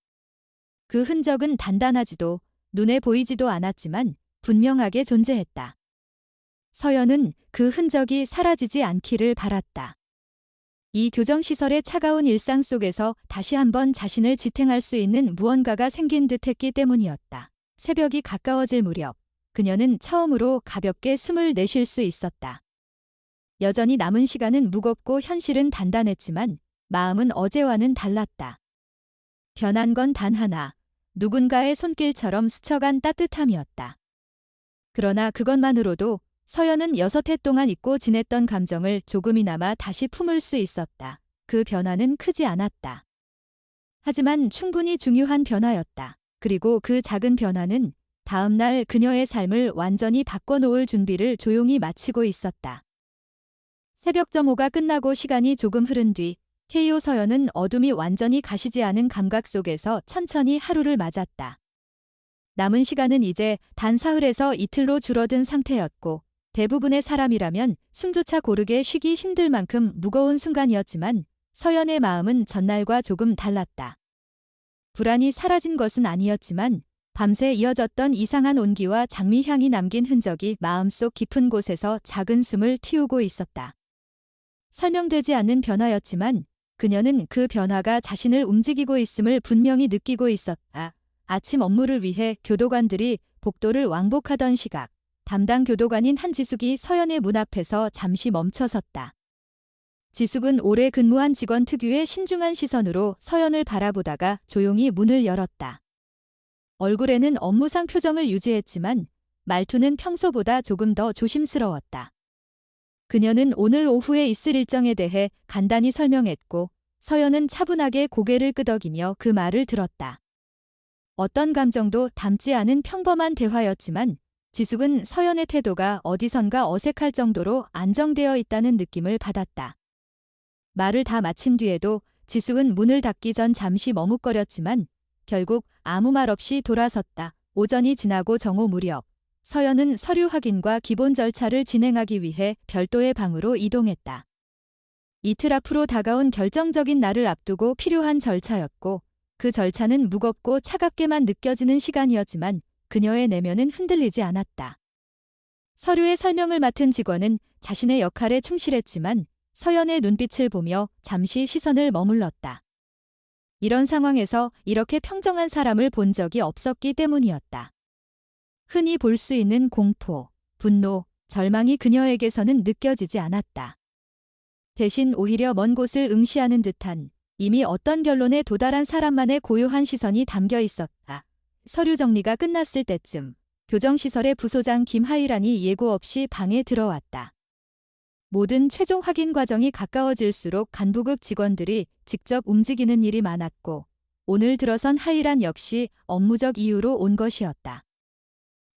그 흔적은 단단하지도 눈에 보이지도 않았지만 분명하게 존재했다. 서연은 그 흔적이 사라지지 않기를 바랐다. 이 교정시설의 차가운 일상 속에서 다시 한번 자신을 지탱할 수 있는 무언가가 생긴 듯했기 때문이었다. 새벽이 가까워질 무렵 그녀는 처음으로 가볍게 숨을 내쉴 수 있었다. 여전히 남은 시간은 무겁고 현실은 단단했지만 마음은 어제와는 달랐다. 변한 건 단 하나, 누군가의 손길처럼 스쳐간 따뜻함이었다. 그러나 그것만으로도 서연은 6해 동안 잊고 지냈던 감정을 조금이나마 다시 품을 수 있었다. 그 변화는 크지 않았다. 하지만 충분히 중요한 변화였다. 그리고 그 작은 변화는 다음 날 그녀의 삶을 완전히 바꿔놓을 준비를 조용히 마치고 있었다. 새벽 점호가 끝나고 시간이 조금 흐른 뒤 KO 서연은 어둠이 완전히 가시지 않은 감각 속에서 천천히 하루를 맞았다. 남은 시간은 이제 단 사흘에서 이틀로 줄어든 상태였고 대부분의 사람이라면 숨조차 고르게 쉬기 힘들 만큼 무거운 순간이었지만 서연의 마음은 전날과 조금 달랐다. 불안이 사라진 것은 아니었지만 밤새 이어졌던 이상한 온기와 장미향이 남긴 흔적이 마음속 깊은 곳에서 작은 숨을 틔우고 있었다. 설명되지 않는 변화였지만 그녀는 그 변화가 자신을 움직이고 있음을 분명히 느끼고 있었다. 아침 업무를 위해 교도관들이 복도를 왕복하던 시각, 담당 교도관인 한지숙이 서연의 문 앞에서 잠시 멈춰섰다. 지숙은 오래 근무한 직원 특유의 신중한 시선으로 서연을 바라보다가 조용히 문을 열었다. 얼굴에는 업무상 표정을 유지했지만 말투는 평소보다 조금 더 조심스러웠다. 그녀는 오늘 오후에 있을 일정에 대해 간단히 설명했고 서연은 차분하게 고개를 끄덕이며 그 말을 들었다. 어떤 감정도 담지 않은 평범한 대화였지만 지숙은 서연의 태도가 어디선가 어색할 정도로 안정되어 있다는 느낌을 받았다. 말을 다 마친 뒤에도 지숙은 문을 닫기 전 잠시 머뭇거렸지만 결국 아무 말 없이 돌아섰다. 오전이 지나고 정오 무렵 서연은 서류 확인과 기본 절차를 진행하기 위해 별도의 방으로 이동했다. 이틀 앞으로 다가온 결정적인 날을 앞두고 필요한 절차였고 그 절차는 무겁고 차갑게만 느껴지는 시간이었지만 그녀의 내면은 흔들리지 않았다. 서류의 설명을 맡은 직원은 자신의 역할에 충실했지만 서연의 눈빛을 보며 잠시 시선을 머물렀다. 이런 상황에서 이렇게 평정한 사람을 본 적이 없었기 때문이었다. 흔히 볼 수 있는 공포, 분노, 절망이 그녀에게서는 느껴지지 않았다. 대신 오히려 먼 곳을 응시하는 듯한 이미 어떤 결론에 도달한 사람만의 고요한 시선이 담겨 있었다. 서류 정리가 끝났을 때쯤 교정시설의 부소장 김하이란이 예고 없이 방에 들어왔다. 모든 최종 확인 과정이 가까워질수록 간부급 직원들이 직접 움직이는 일이 많았고 오늘 들어선 하이란 역시 업무적 이유로 온 것이었다.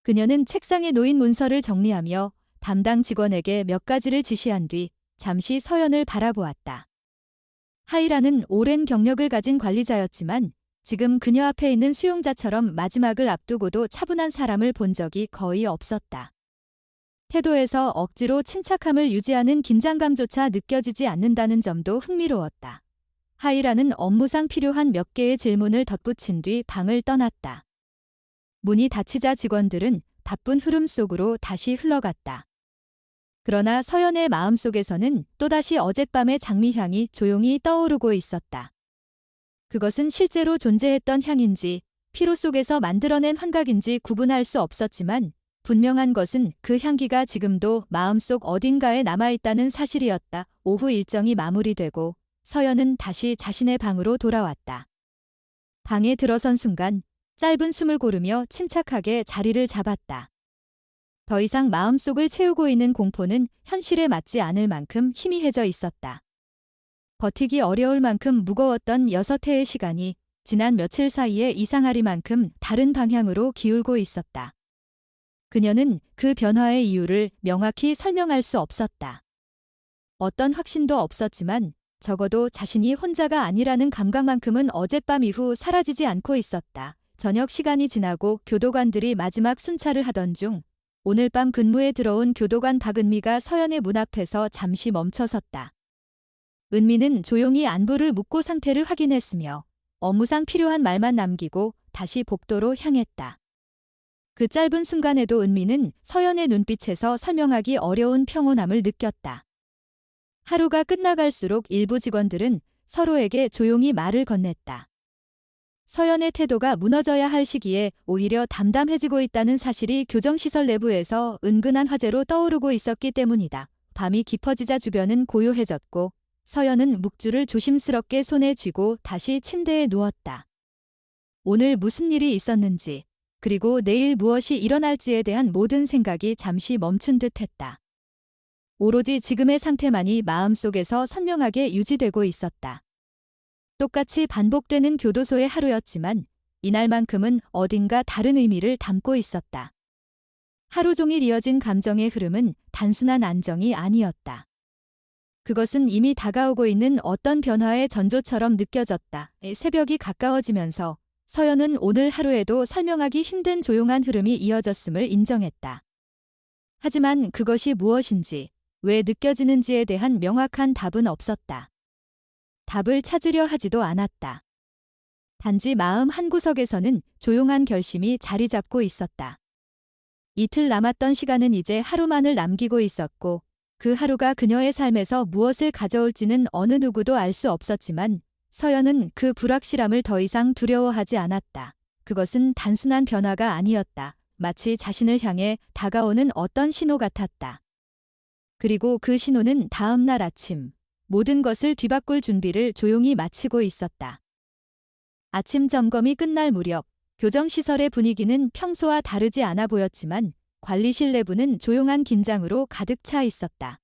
그녀는 책상에 놓인 문서를 정리하며 담당 직원에게 몇 가지를 지시한 뒤 잠시 서연을 바라보았다. 하이란은 오랜 경력을 가진 관리자였지만 지금 그녀 앞에 있는 수용자처럼 마지막을 앞두고도 차분한 사람을 본 적이 거의 없었다. 태도에서 억지로 침착함을 유지하는 긴장감조차 느껴지지 않는다는 점도 흥미로웠다. 하이라는 업무상 필요한 몇 개의 질문을 덧붙인 뒤 방을 떠났다. 문이 닫히자 직원들은 바쁜 흐름 속으로 다시 흘러갔다. 그러나 서연의 마음속에서는 또다시 어젯밤의 장미향이 조용히 떠오르고 있었다. 그것은 실제로 존재했던 향인지 피로 속에서 만들어낸 환각인지 구분할 수 없었지만 분명한 것은 그 향기가 지금도 마음속 어딘가에 남아있다는 사실이었다. 오후 일정이 마무리되고 서연은 다시 자신의 방으로 돌아왔다. 방에 들어선 순간 짧은 숨을 고르며 침착하게 자리를 잡았다. 더 이상 마음속을 채우고 있는 공포는 현실에 맞지 않을 만큼 희미해져 있었다. 버티기 어려울 만큼 무거웠던 6해의 시간이 지난 며칠 사이에 이상하리만큼 다른 방향으로 기울고 있었다. 그녀는 그 변화의 이유를 명확히 설명할 수 없었다. 어떤 확신도 없었지만 적어도 자신이 혼자가 아니라는 감각만큼은 어젯밤 이후 사라지지 않고 있었다. 저녁 시간이 지나고 교도관들이 마지막 순찰을 하던 중 오늘 밤 근무에 들어온 교도관 박은미가 서연의 문 앞에서 잠시 멈춰섰다. 은미는 조용히 안부를 묻고 상태를 확인했으며 업무상 필요한 말만 남기고 다시 복도로 향했다. 그 짧은 순간에도 은미는 서연의 눈빛에서 설명하기 어려운 평온함을 느꼈다. 하루가 끝나갈수록 일부 직원들은 서로에게 조용히 말을 건넸다. 서연의 태도가 무너져야 할 시기에 오히려 담담해지고 있다는 사실이 교정시설 내부에서 은근한 화제로 떠오르고 있었기 때문이다. 밤이 깊어지자 주변은 고요해졌고 서연은 묵주를 조심스럽게 손에 쥐고 다시 침대에 누웠다. 오늘 무슨 일이 있었는지 그리고 내일 무엇이 일어날지에 대한 모든 생각이 잠시 멈춘 듯했다. 오로지 지금의 상태만이 마음속에서 선명하게 유지되고 있었다. 똑같이 반복되는 교도소의 하루였지만 이날만큼은 어딘가 다른 의미를 담고 있었다. 하루 종일 이어진 감정의 흐름은 단순한 안정이 아니었다. 그것은 이미 다가오고 있는 어떤 변화의 전조처럼 느껴졌다. 새벽이 가까워지면서 서연은 오늘 하루에도 설명하기 힘든 조용한 흐름이 이어졌음을 인정했다. 하지만 그것이 무엇인지, 왜 느껴지는지에 대한 명확한 답은 없었다. 답을 찾으려 하지도 않았다. 단지 마음 한구석에서는 조용한 결심이 자리 잡고 있었다. 이틀 남았던 시간은 이제 하루만을 남기고 있었고 그 하루가 그녀의 삶에서 무엇을 가져올지는 어느 누구도 알 수 없었지만 서연은 그 불확실함을 더 이상 두려워하지 않았다. 그것은 단순한 변화가 아니었다. 마치 자신을 향해 다가오는 어떤 신호 같았다. 그리고 그 신호는 다음 날 아침 모든 것을 뒤바꿀 준비를 조용히 마치고 있었다. 아침 점검이 끝날 무렵 교정시설의 분위기는 평소와 다르지 않아 보였지만 관리실 내부는 조용한 긴장으로 가득 차 있었다.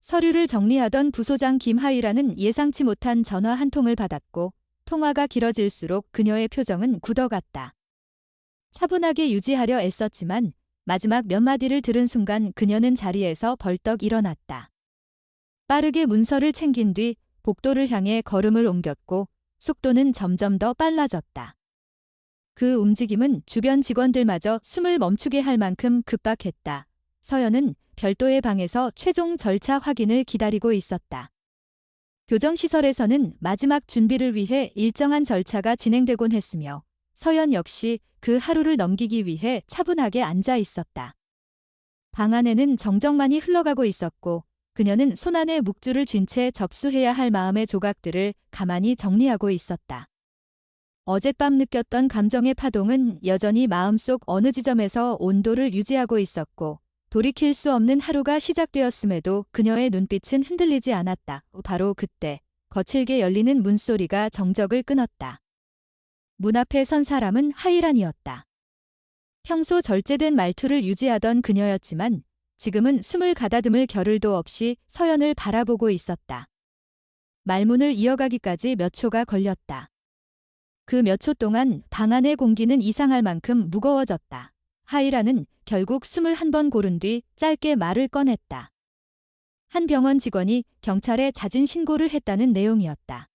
서류를 정리하던 부소장 김하이라는 예상치 못한 전화 한 통을 받았고 통화가 길어질수록 그녀의 표정은 굳어갔다. 차분하게 유지하려 애썼지만 마지막 몇 마디를 들은 순간 그녀는 자리에서 벌떡 일어났다. 빠르게 문서를 챙긴 뒤 복도를 향해 걸음을 옮겼고 속도는 점점 더 빨라졌다. 그 움직임은 주변 직원들마저 숨을 멈추게 할 만큼 급박했다. 서연은 별도의 방에서 최종 절차 확인을 기다리고 있었다. 교정시설에서는 마지막 준비를 위해 일정한 절차가 진행되곤 했으며 서연 역시 그 하루를 넘기기 위해 차분하게 앉아 있었다. 방 안에는 정적만이 흘러가고 있었고 그녀는 손안에 묵주를 쥔 채 접수해야 할 마음의 조각들을 가만히 정리하고 있었다. 어젯밤 느꼈던 감정의 파동은 여전히 마음속 어느 지점에서 온도를 유지하고 있었고 돌이킬 수 없는 하루가 시작되었음에도 그녀의 눈빛은 흔들리지 않았다. 바로 그때 거칠게 열리는 문소리가 정적을 끊었다. 문 앞에 선 사람은 하이란이었다. 평소 절제된 말투를 유지하던 그녀였지만 지금은 숨을 가다듬을 겨를도 없이 서연을 바라보고 있었다. 말문을 이어가기까지 몇 초가 걸렸다. 그 몇 초 동안 방 안의 공기는 이상할 만큼 무거워졌다. 하이라는 결국 숨을 한 번 고른 뒤 짧게 말을 꺼냈다. 한 병원 직원이 경찰에 자진 신고를 했다는 내용이었다.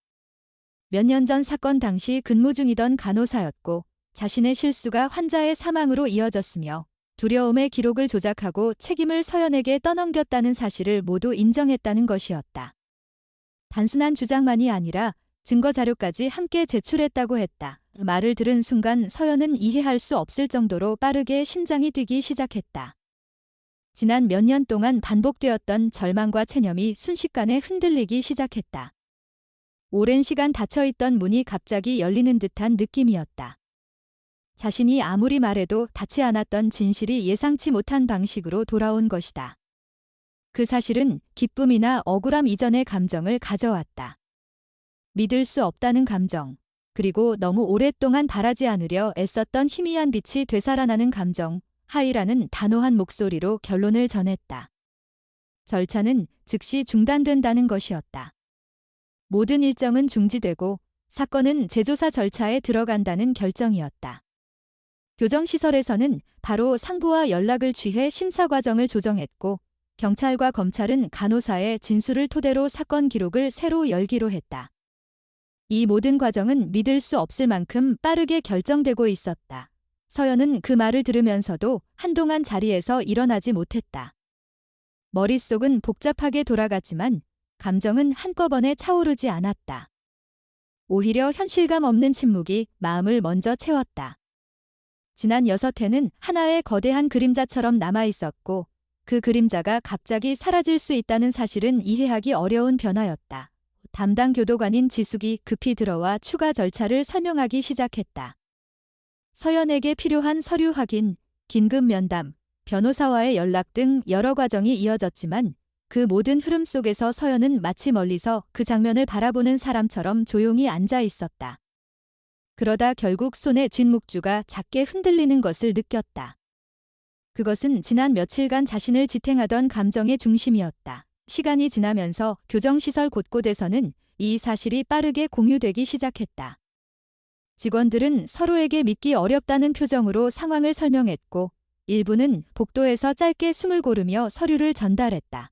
몇 년 전 사건 당시 근무 중이던 간호사였고 자신의 실수가 환자의 사망으로 이어졌으며 두려움의 기록을 조작하고 책임을 서연에게 떠넘겼다는 사실을 모두 인정했다는 것이었다. 단순한 주장만이 아니라 증거 자료까지 함께 제출했다고 했다. 말을 들은 순간 서연은 이해할 수 없을 정도로 빠르게 심장이 뛰기 시작했다. 지난 몇 년 동안 반복되었던 절망과 체념이 순식간에 흔들리기 시작했다. 오랜 시간 닫혀있던 문이 갑자기 열리는 듯한 느낌이었다. 자신이 아무리 말해도 닿지 않았던 진실이 예상치 못한 방식으로 돌아온 것이다. 그 사실은 기쁨이나 억울함 이전의 감정을 가져왔다. 믿을 수 없다는 감정, 그리고 너무 오랫동안 바라지 않으려 애썼던 희미한 빛이 되살아나는 감정, 하이라는 단호한 목소리로 결론을 전했다. 절차는 즉시 중단된다는 것이었다. 모든 일정은 중지되고 사건은 재조사 절차에 들어간다는 결정이었다. 교정시설에서는 바로 상부와 연락을 취해 심사 과정을 조정했고 경찰과 검찰은 간호사의 진술을 토대로 사건 기록을 새로 열기로 했다. 이 모든 과정은 믿을 수 없을 만큼 빠르게 결정되고 있었다. 서연은 그 말을 들으면서도 한동안 자리에서 일어나지 못했다. 머릿속은 복잡하게 돌아갔지만 감정은 한꺼번에 차오르지 않았다. 오히려 현실감 없는 침묵이 마음을 먼저 채웠다. 지난 6해는 하나의 거대한 그림자처럼 남아있었고 그 그림자가 갑자기 사라질 수 있다는 사실은 이해하기 어려운 변화였다. 담당 교도관인 지숙이 급히 들어와 추가 절차를 설명하기 시작했다. 서연에게 필요한 서류 확인, 긴급 면담, 변호사와의 연락 등 여러 과정이 이어졌지만 그 모든 흐름 속에서 서연은 마치 멀리서 그 장면을 바라보는 사람처럼 조용히 앉아 있었다. 그러다 결국 손에 쥔 묵주가 작게 흔들리는 것을 느꼈다. 그것은 지난 며칠간 자신을 지탱하던 감정의 중심이었다. 시간이 지나면서 교정시설 곳곳에서는 이 사실이 빠르게 공유되기 시작했다. 직원들은 서로에게 믿기 어렵다는 표정으로 상황을 설명했고 일부는 복도에서 짧게 숨을 고르며 서류를 전달했다.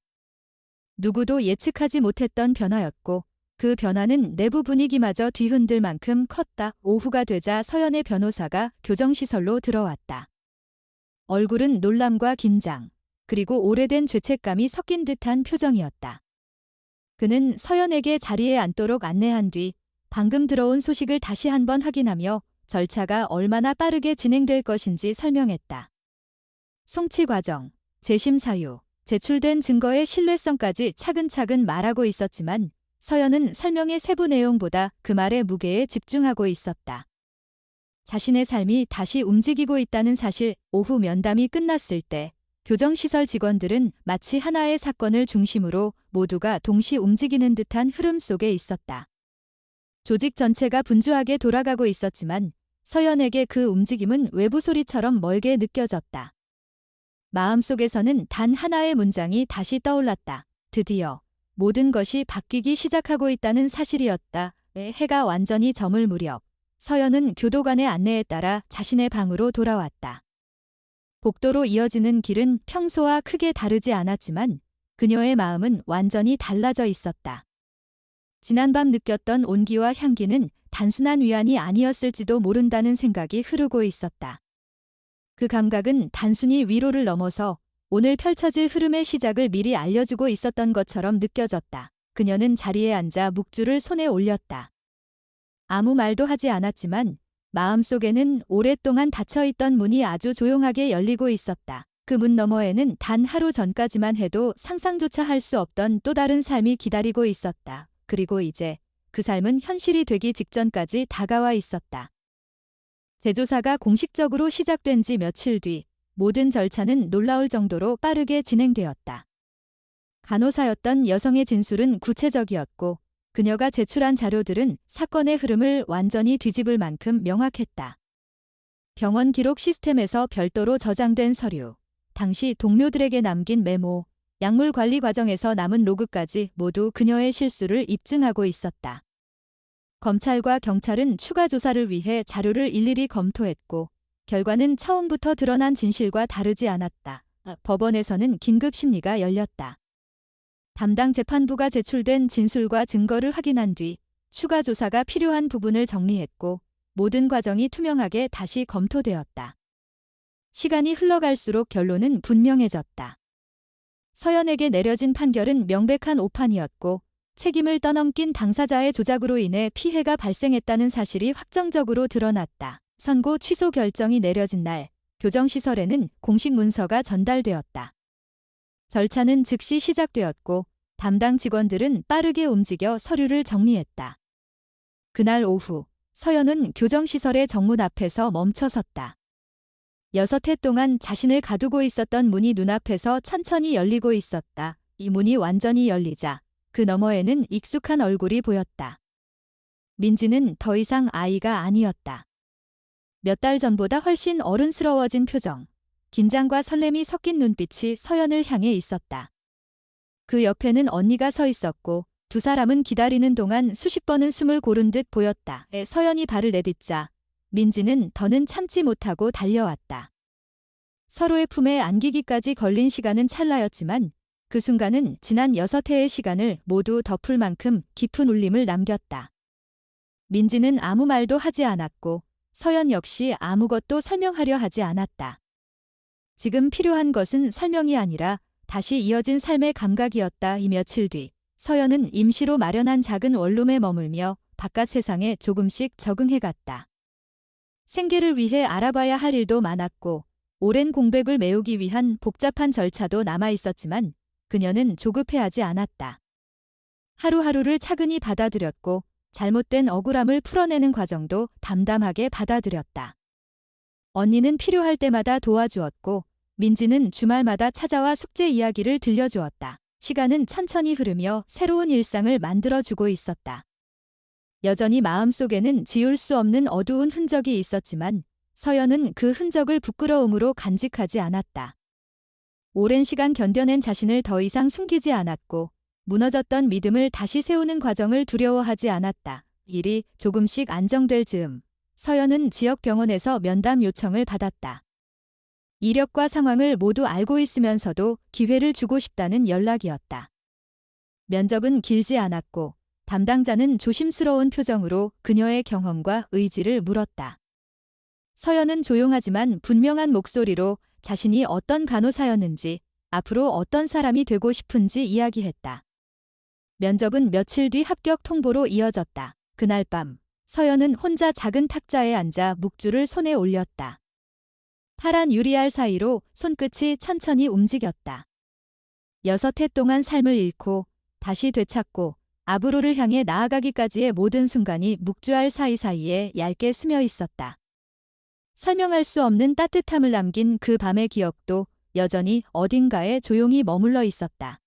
누구도 예측하지 못했던 변화였고 그 변화는 내부 분위기마저 뒤흔들 만큼 컸다. 오후가 되자 서연의 변호사가 교정시설로 들어왔다. 얼굴은 놀람과 긴장, 그리고 오래된 죄책감이 섞인 듯한 표정이었다. 그는 서연에게 자리에 앉도록 안내한 뒤 방금 들어온 소식을 다시 한번 확인하며 절차가 얼마나 빠르게 진행될 것인지 설명했다. 송치 과정, 재심 사유, 제출된 증거의 신뢰성까지 차근차근 말하고 있었지만 서연은 설명의 세부 내용보다 그 말의 무게에 집중하고 있었다. 자신의 삶이 다시 움직이고 있다는 사실. 오후 면담이 끝났을 때 교정시설 직원들은 마치 하나의 사건을 중심으로 모두가 동시 움직이는 듯한 흐름 속에 있었다. 조직 전체가 분주하게 돌아가고 있었지만 서연에게 그 움직임은 외부 소리처럼 멀게 느껴졌다. 마음속에서는 단 하나의 문장이 다시 떠올랐다. 드디어 모든 것이 바뀌기 시작하고 있다는 사실이었다. 해가 완전히 저물 무렵 서연은 교도관의 안내에 따라 자신의 방으로 돌아왔다. 복도로 이어지는 길은 평소와 크게 다르지 않았지만 그녀의 마음은 완전히 달라져 있었다. 지난밤 느꼈던 온기와 향기는 단순한 위안이 아니었을지도 모른다는 생각이 흐르고 있었다. 그 감각은 단순히 위로를 넘어서 오늘 펼쳐질 흐름의 시작을 미리 알려주고 있었던 것처럼 느껴졌다. 그녀는 자리에 앉아 묵주를 손에 올렸다. 아무 말도 하지 않았지만 마음속에는 오랫동안 닫혀있던 문이 아주 조용하게 열리고 있었다. 그 문 너머에는 단 하루 전까지만 해도 상상조차 할 수 없던 또 다른 삶이 기다리고 있었다. 그리고 이제 그 삶은 현실이 되기 직전까지 다가와 있었다. 재조사가 공식적으로 시작된 지 며칠 뒤 모든 절차는 놀라울 정도로 빠르게 진행되었다. 간호사였던 여성의 진술은 구체적이었고 그녀가 제출한 자료들은 사건의 흐름을 완전히 뒤집을 만큼 명확했다. 병원 기록 시스템에서 별도로 저장된 서류, 당시 동료들에게 남긴 메모, 약물 관리 과정에서 남은 로그까지 모두 그녀의 실수를 입증하고 있었다. 검찰과 경찰은 추가 조사를 위해 자료를 일일이 검토했고 결과는 처음부터 드러난 진실과 다르지 않았다. 법원에서는 긴급 심리가 열렸다. 담당 재판부가 제출된 진술과 증거를 확인한 뒤 추가 조사가 필요한 부분을 정리했고 모든 과정이 투명하게 다시 검토되었다. 시간이 흘러갈수록 결론은 분명해졌다. 서연에게 내려진 판결은 명백한 오판이었고 책임을 떠넘긴 당사자의 조작으로 인해 피해가 발생했다는 사실이 확정적으로 드러났다. 선고 취소 결정이 내려진 날 교정시설에는 공식 문서가 전달되었다. 절차는 즉시 시작되었고 담당 직원들은 빠르게 움직여 서류를 정리했다. 그날 오후 서연은 교정시설의 정문 앞에서 멈춰섰다. 6해 동안 자신을 가두고 있었던 문이 눈앞에서 천천히 열리고 있었다. 이 문이 완전히 열리자 그 너머에는 익숙한 얼굴이 보였다. 민지는 더 이상 아이가 아니었다. 몇 달 전보다 훨씬 어른스러워진 표정, 긴장과 설렘이 섞인 눈빛이 서연을 향해 있었다. 그 옆에는 언니가 서 있었고 두 사람은 기다리는 동안 수십 번은 숨을 고른 듯 보였다. 서연이 발을 내딛자 민지는 더는 참지 못하고 달려왔다. 서로의 품에 안기기까지 걸린 시간은 찰나였지만 그 순간은 지난 6해의 시간을 모두 덮을 만큼 깊은 울림을 남겼다. 민지는 아무 말도 하지 않았고 서연 역시 아무것도 설명하려 하지 않았다. 지금 필요한 것은 설명이 아니라 다시 이어진 삶의 감각이었다. 이 며칠 뒤 서연은 임시로 마련한 작은 원룸에 머물며 바깥 세상에 조금씩 적응해갔다. 생계를 위해 알아봐야 할 일도 많았고 오랜 공백을 메우기 위한 복잡한 절차도 남아있었지만 그녀는 조급해하지 않았다. 하루하루를 차근히 받아들였고 잘못된 억울함을 풀어내는 과정도 담담하게 받아들였다. 언니는 필요할 때마다 도와주었고 민지는 주말마다 찾아와 숙제 이야기를 들려주었다. 시간은 천천히 흐르며 새로운 일상을 만들어주고 있었다. 여전히 마음속에는 지울 수 없는 어두운 흔적이 있었지만 서연은 그 흔적을 부끄러움으로 간직하지 않았다. 오랜 시간 견뎌낸 자신을 더 이상 숨기지 않았고 무너졌던 믿음을 다시 세우는 과정을 두려워하지 않았다. 일이 조금씩 안정될 즈음 서연은 지역 병원에서 면담 요청을 받았다. 이력과 상황을 모두 알고 있으면서도 기회를 주고 싶다는 연락이었다. 면접은 길지 않았고 담당자는 조심스러운 표정으로 그녀의 경험과 의지를 물었다. 서연은 조용하지만 분명한 목소리로 자신이 어떤 간호사였는지, 앞으로 어떤 사람이 되고 싶은지 이야기했다. 면접은 며칠 뒤 합격 통보로 이어졌다. 그날 밤 서연은 혼자 작은 탁자에 앉아 묵주를 손에 올렸다. 파란 유리알 사이로 손끝이 천천히 움직였다. 6해 동안 삶을 잃고 다시 되찾고 앞으로를 향해 나아가기까지의 모든 순간이 묵주알 사이사이에 얇게 스며 있었다. 설명할 수 없는 따뜻함을 남긴 그 밤의 기억도 여전히 어딘가에 조용히 머물러 있었다.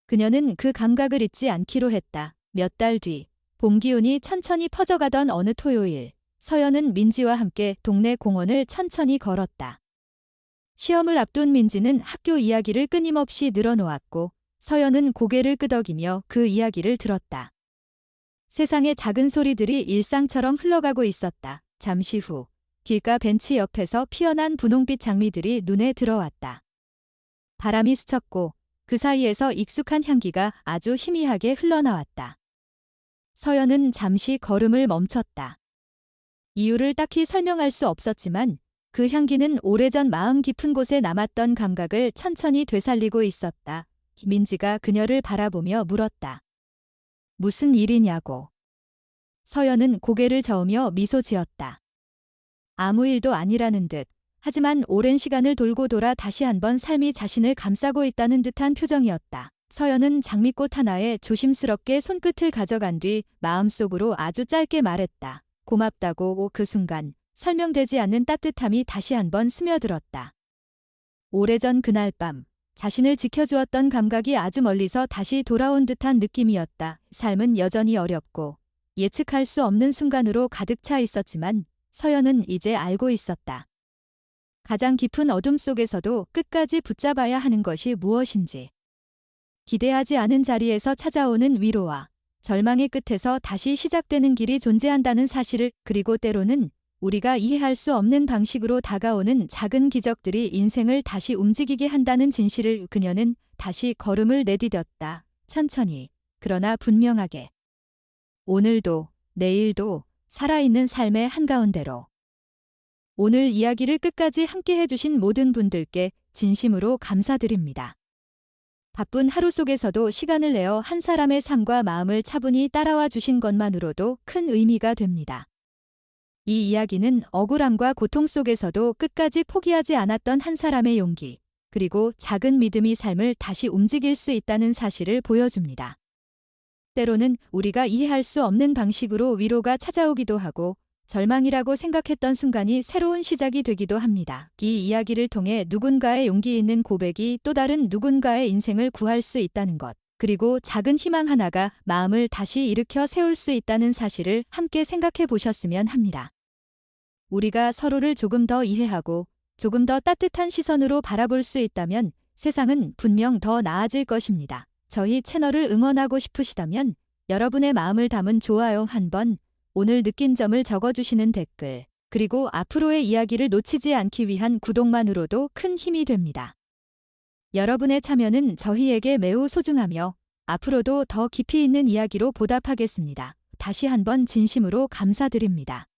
그녀는 그 감각을 잊지 않기로 했다. 몇 달 뒤, 봄 기운이 천천히 퍼져가던 어느 토요일, 서연은 민지와 함께 동네 공원을 천천히 걸었다. 시험을 앞둔 민지는 학교 이야기를 끊임없이 늘어놓았고 서연은 고개를 끄덕이며 그 이야기를 들었다. 세상의 작은 소리들이 일상처럼 흘러가고 있었다. 잠시 후 길가 벤치 옆에서 피어난 분홍빛 장미들이 눈에 들어왔다. 바람이 스쳤고 그 사이에서 익숙한 향기가 아주 희미하게 흘러나왔다. 서연은 잠시 걸음을 멈췄다. 이유를 딱히 설명할 수 없었지만 그 향기는 오래전 마음 깊은 곳에 남았던 감각을 천천히 되살리고 있었다. 민지가 그녀를 바라보며 물었다. 무슨 일이냐고. 서연은 고개를 저으며 미소 지었다. 아무 일도 아니라는 듯, 하지만 오랜 시간을 돌고 돌아 다시 한번 삶이 자신을 감싸고 있다는 듯한 표정이었다. 서연은 장미꽃 하나에 조심스럽게 손끝을 가져간 뒤 마음속으로 아주 짧게 말했다. 고맙다고. 그 순간 설명되지 않는 따뜻함이 다시 한번 스며들었다. 오래전 그날 밤 자신을 지켜주었던 감각이 아주 멀리서 다시 돌아온 듯한 느낌이었다. 삶은 여전히 어렵고 예측할 수 없는 순간으로 가득 차 있었지만 서연은 이제 알고 있었다. 가장 깊은 어둠 속에서도 끝까지 붙잡아야 하는 것이 무엇인지. 기대하지 않은 자리에서 찾아오는 위로와 절망의 끝에서 다시 시작되는 길이 존재한다는 사실을, 그리고 때로는 우리가 이해할 수 없는 방식으로 다가오는 작은 기적들이 인생을 다시 움직이게 한다는 진실을. 그녀는 다시 걸음을 내디뎠다. 천천히, 그러나 분명하게. 오늘도, 내일도 살아있는 삶의 한가운데로. 오늘 이야기를 끝까지 함께 해주신 모든 분들께 진심으로 감사드립니다. 바쁜 하루 속에서도 시간을 내어 한 사람의 삶과 마음을 차분히 따라와 주신 것만으로도 큰 의미가 됩니다. 이 이야기는 억울함과 고통 속에서도 끝까지 포기하지 않았던 한 사람의 용기, 그리고 작은 믿음이 삶을 다시 움직일 수 있다는 사실을 보여줍니다. 때로는 우리가 이해할 수 없는 방식으로 위로가 찾아오기도 하고 절망이라고 생각했던 순간이 새로운 시작이 되기도 합니다. 이 이야기를 통해 누군가의 용기 있는 고백이 또 다른 누군가의 인생을 구할 수 있다는 것, 그리고 작은 희망 하나가 마음을 다시 일으켜 세울 수 있다는 사실을 함께 생각해 보셨으면 합니다. 우리가 서로를 조금 더 이해하고 조금 더 따뜻한 시선으로 바라볼 수 있다면 세상은 분명 더 나아질 것입니다. 저희 채널을 응원하고 싶으시다면 여러분의 마음을 담은 좋아요 한번, 오늘 느낀 점을 적어주시는 댓글, 그리고 앞으로의 이야기를 놓치지 않기 위한 구독만으로도 큰 힘이 됩니다. 여러분의 참여는 저희에게 매우 소중하며 앞으로도 더 깊이 있는 이야기로 보답하겠습니다. 다시 한번 진심으로 감사드립니다.